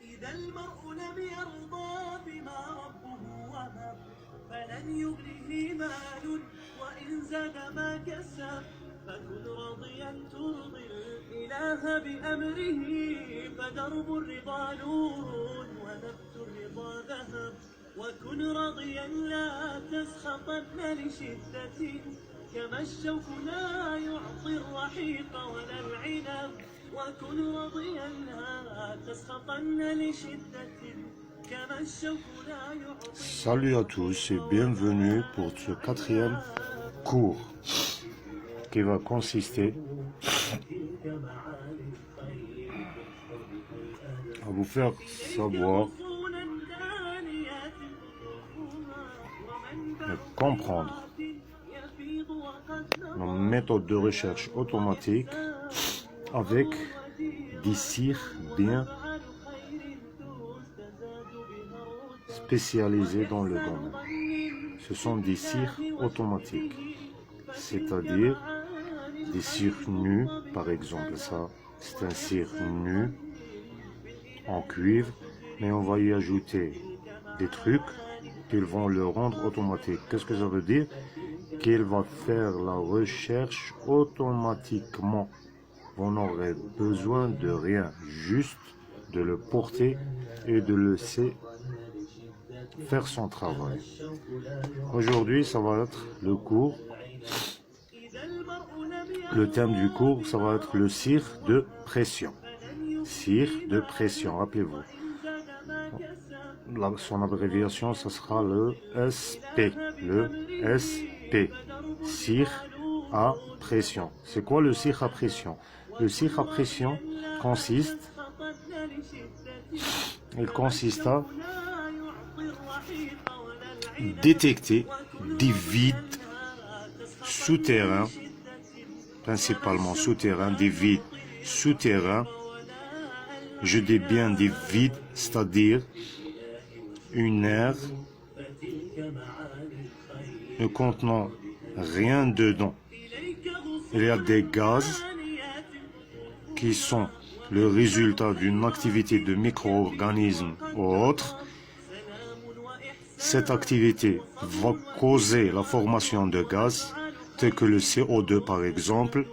إذا المرء لم يرضى بما ربه وهب فلن يغنيه مال وإن زاد ما كسب فكن راضيا ترضي الإله بأمره فدرب الرضا نور ونبت الرضا ذهب وكن راضيا لا تسخطن لشدة كما الشوك لا يعطي الرحيق ولا العنب وكن راضيا لا تسخطن لشدة كما الشوك لا يعطي. Salut à tous et bienvenue pour ce 4e cours qui va consister à vous faire savoir et comprendre nos méthodes de recherche automatique avec des sirs bien spécialisés dans le domaine. Ce sont des sirs automatiques, c'est-à-dire des sirs nus, par exemple. Ça, c'est un cire nu en cuivre, mais on va y ajouter des trucs qui vont le rendre automatique. Qu'est-ce que ça veut dire? Qu'il va faire la recherche automatiquement. Vous n'aurez besoin de rien, juste de le porter et de le laisser faire son travail. Aujourd'hui, ça va être le cours. Le thème du cours, ça va être le cire de pression. Cire de pression, rappelez-vous. Son abréviation, ça sera le SP. Le SP. Cire à pression. C'est quoi le cire à pression? Le cire à pression consiste à détecter des vides souterrains, principalement souterrains, des vides souterrains. Je dis bien des vides, c'est-à-dire une aire ne contenant rien dedans. Il y a des gaz qui sont le résultat d'une activité de micro-organismes ou autre. Cette activité va causer la formation de gaz, tel que le CO2 par exemple.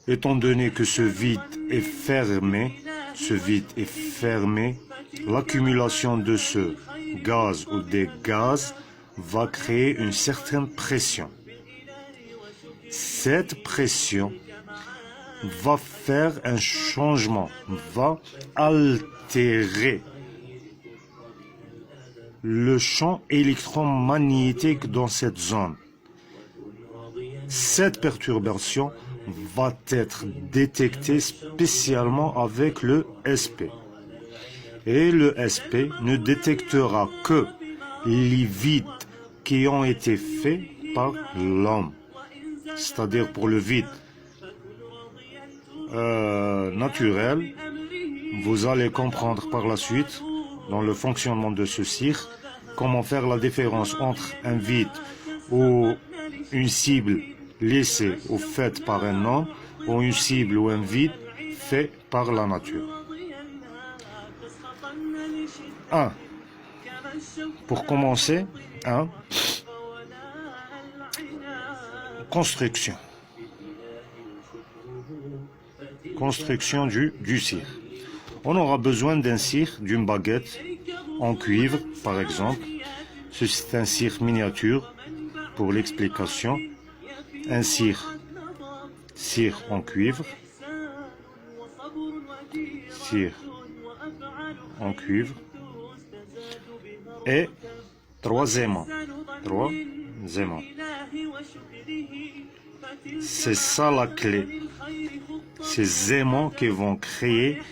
Étant donné que ce vide est fermé, l'accumulation de ce gaz ou des gaz va créer une certaine pression. Cette pression va faire un changement, va altérer le champ électromagnétique dans cette zone. Cette perturbation va être détectée spécialement avec le SP. Et le SP ne détectera que les vides qui ont été faits par l'homme. C'est-à-dire pour le vide naturel, vous allez comprendre par la suite, dans le fonctionnement de ce cire, comment faire la différence entre un vide ou une cible laissée ou faite par un homme, ou une cible ou un vide fait par la nature. 1. Pour commencer, 1. Construction. Construction du cire. On aura besoin d'un cire, d'une baguette en cuivre, par exemple. Ceci est un cire miniature pour l'explication. Un cire en cuivre. Cire en cuivre. Et 3 aimants. C'est ça la clé. Ces aimants qui vont créer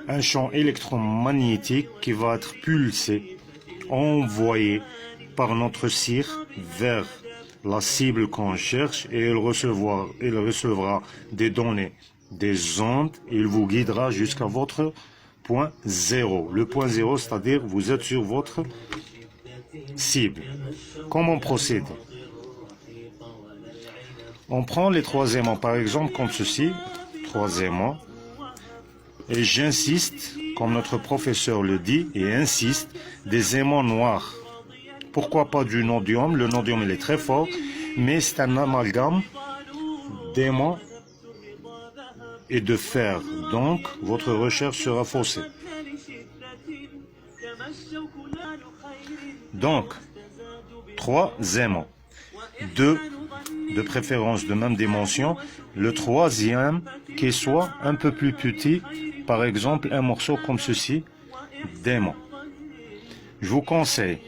un champ électromagnétique qui va être pulsé, envoyé par notre cire vers la cible qu'on cherche et il recevra des données, des ondes et il vous guidera jusqu'à votre point 0. Le point 0, c'est-à-dire vous êtes sur votre cible. Comment procéder? On prend les 3 aimants, par exemple, comme ceci. 3 aimants. Et j'insiste, comme notre professeur le dit et insiste, des aimants noirs. Pourquoi pas du nodium? Le nodium il est très fort, mais c'est un amalgame d'aimants et de fer. Donc, votre recherche sera faussée. Donc, 3 aimants. 2 de préférence de même dimension. Le troisième qui soit un peu plus petit, par exemple un morceau comme ceci, d'aimant. Je vous conseille,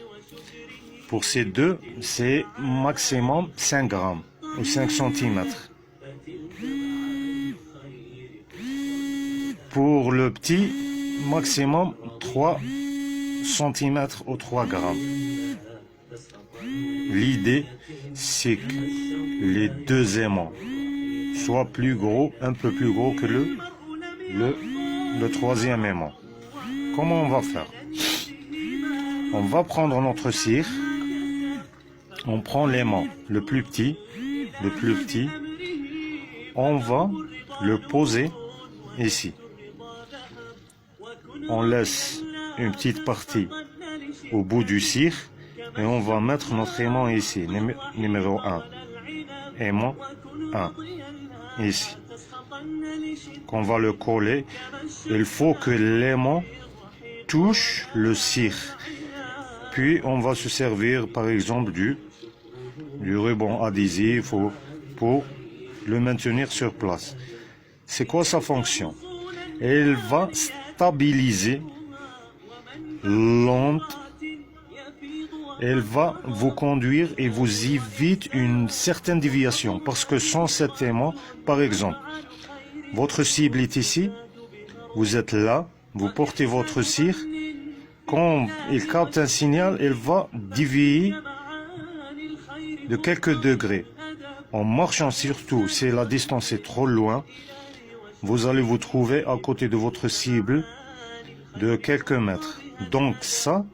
pour ces deux, c'est maximum 5 grammes ou 5 centimètres. Pour le petit, maximum 3 centimètres ou 3 grammes. L'idée, c'est que les 2 aimants soient plus gros, un peu plus gros que le troisième aimant. Comment on va faire? On va prendre notre cire, on prend l'aimant le plus petit, on va le poser ici. On laisse une petite partie au bout du cire et on va mettre notre aimant ici, numéro 1. Aimant 1, ici. Qu'on va le coller, il faut que l'aimant touche le cire. Puis on va se servir par exemple du ruban adhésif pour le maintenir sur place. C'est quoi sa fonction? Elle va stabiliser l'onde. Elle va vous conduire et vous évite une certaine déviation. Parce que sans cet aimant, par exemple, votre cible est ici, vous êtes là, vous portez votre cire. Quand il capte un signal, il va dévier de quelques degrés. En marchant surtout, si la distance est trop loin, vous allez vous trouver à côté de votre cible de quelques mètres. Donc ça,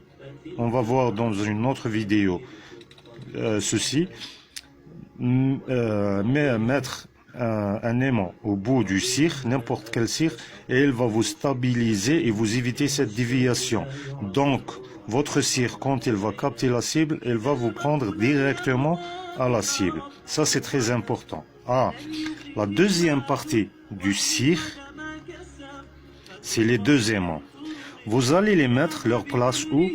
on va voir dans une autre vidéo ceci. Mettre un aimant au bout du cire, n'importe quel cire, et il va vous stabiliser et vous éviter cette déviation. Donc, votre cire, quand il va capter la cible, il va vous prendre directement à la cible. Ça, c'est très important. La deuxième partie du cire, c'est les 2 aimants. Vous allez les mettre leur place où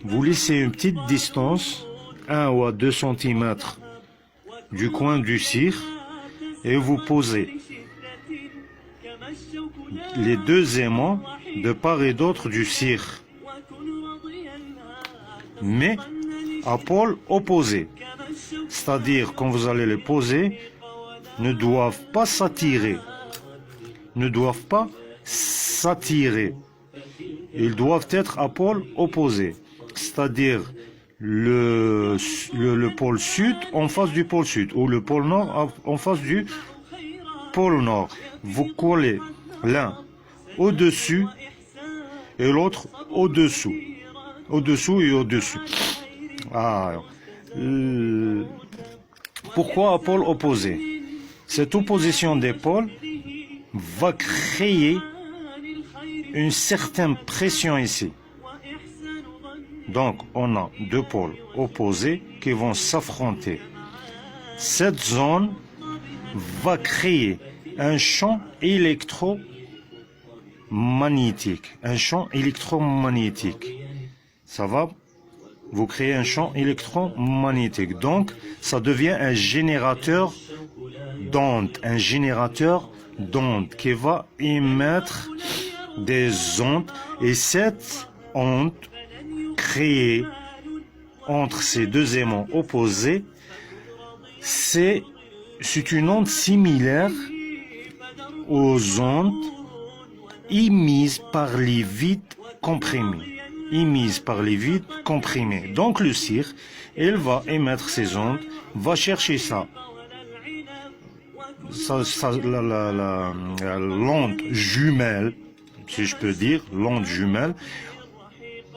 vous laissez une petite distance, 1 ou 2 cm du coin du cire, et vous posez les 2 aimants de part et d'autre du cire, mais à pôle opposé. C'est-à-dire, quand vous allez les poser, ne doivent pas s'attirer. Ils doivent être à pôle opposé. C'est-à-dire, le pôle sud en face du pôle sud ou le pôle nord en face du pôle nord. Vous collez l'un au-dessus et l'autre au-dessous. Au-dessous et au-dessus. Pourquoi à pôle opposé? Cette opposition des pôles va créer une certaine pression ici. Donc, on a 2 pôles opposés qui vont s'affronter. Cette zone va créer un champ électromagnétique. Ça va vous créer un champ électromagnétique. Donc, ça devient un générateur d'ondes. Qui va émettre des ondes. Et cette onde créée entre ces 2 aimants opposés, c'est une onde similaire aux ondes émises par les vides comprimés. Donc le cire, il va émettre ces ondes, va chercher ça. L'onde jumelle, si je peux dire, l'onde jumelle,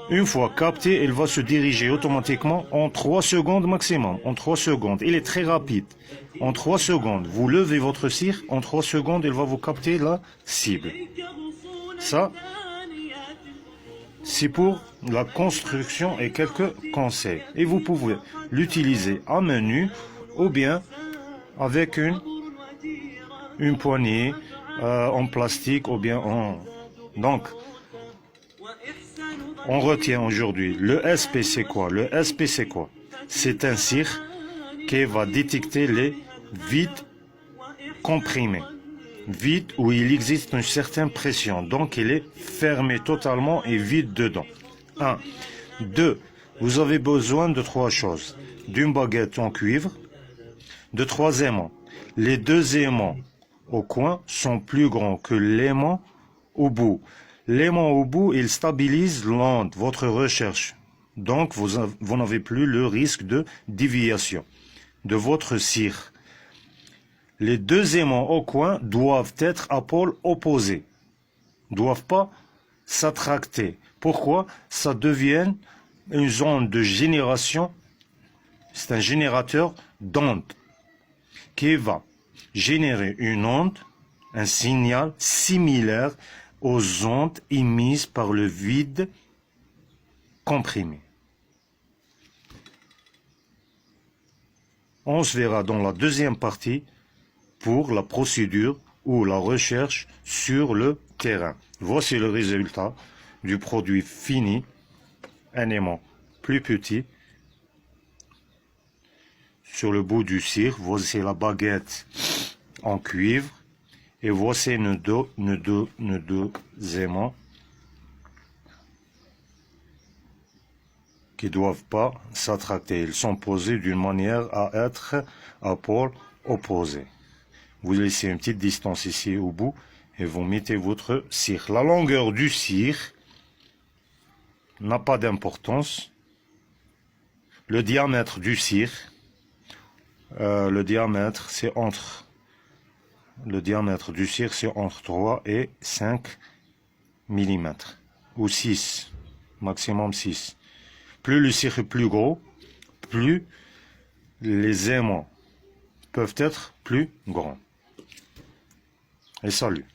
Une fois capté, il va se diriger automatiquement en 3 secondes maximum. En 3 secondes. Il est très rapide. En 3 secondes, vous levez votre cire. En 3 secondes, il va vous capter la cible. Ça, c'est pour la construction et quelques conseils. Et vous pouvez l'utiliser à main nue ou bien avec une poignée en plastique ou bien en... Donc, on retient aujourd'hui, le SP c'est quoi? Le SP c'est quoi? C'est un cire qui va détecter les vides comprimés. Vide où il existe une certaine pression. Donc il est fermé totalement et vide dedans. 1. 2. Vous avez besoin de 3 choses. D'une baguette en cuivre. De 3 aimants. Les 2 aimants au coin sont plus grands que l'aimant au bout. L'aimant au bout, il stabilise l'onde, votre recherche. Donc vous n'avez plus le risque de déviation de votre cire. Les 2 aimants au coin doivent être à pôle opposé. Doivent pas s'attracter. Pourquoi? Ça devient une zone de génération. C'est un générateur d'onde qui va générer une onde, un signal similaire aux ondes émises par le vide comprimé. On se verra dans la deuxième partie pour la procédure ou la recherche sur le terrain. Voici le résultat du produit fini, un aimant plus petit. Sur le bout du cire, voici la baguette en cuivre et voici nos deux aimants qui ne doivent pas s'attracter. Ils sont posés d'une manière à être à pôle opposé. Vous laissez une petite distance ici au bout et vous mettez votre cire. La longueur du cire n'a pas d'importance. Le diamètre du cire, le diamètre du cire c'est entre 3 et 5 mm ou 6, maximum 6. Plus le cire est plus gros, plus les aimants peuvent être plus grands. Et salut.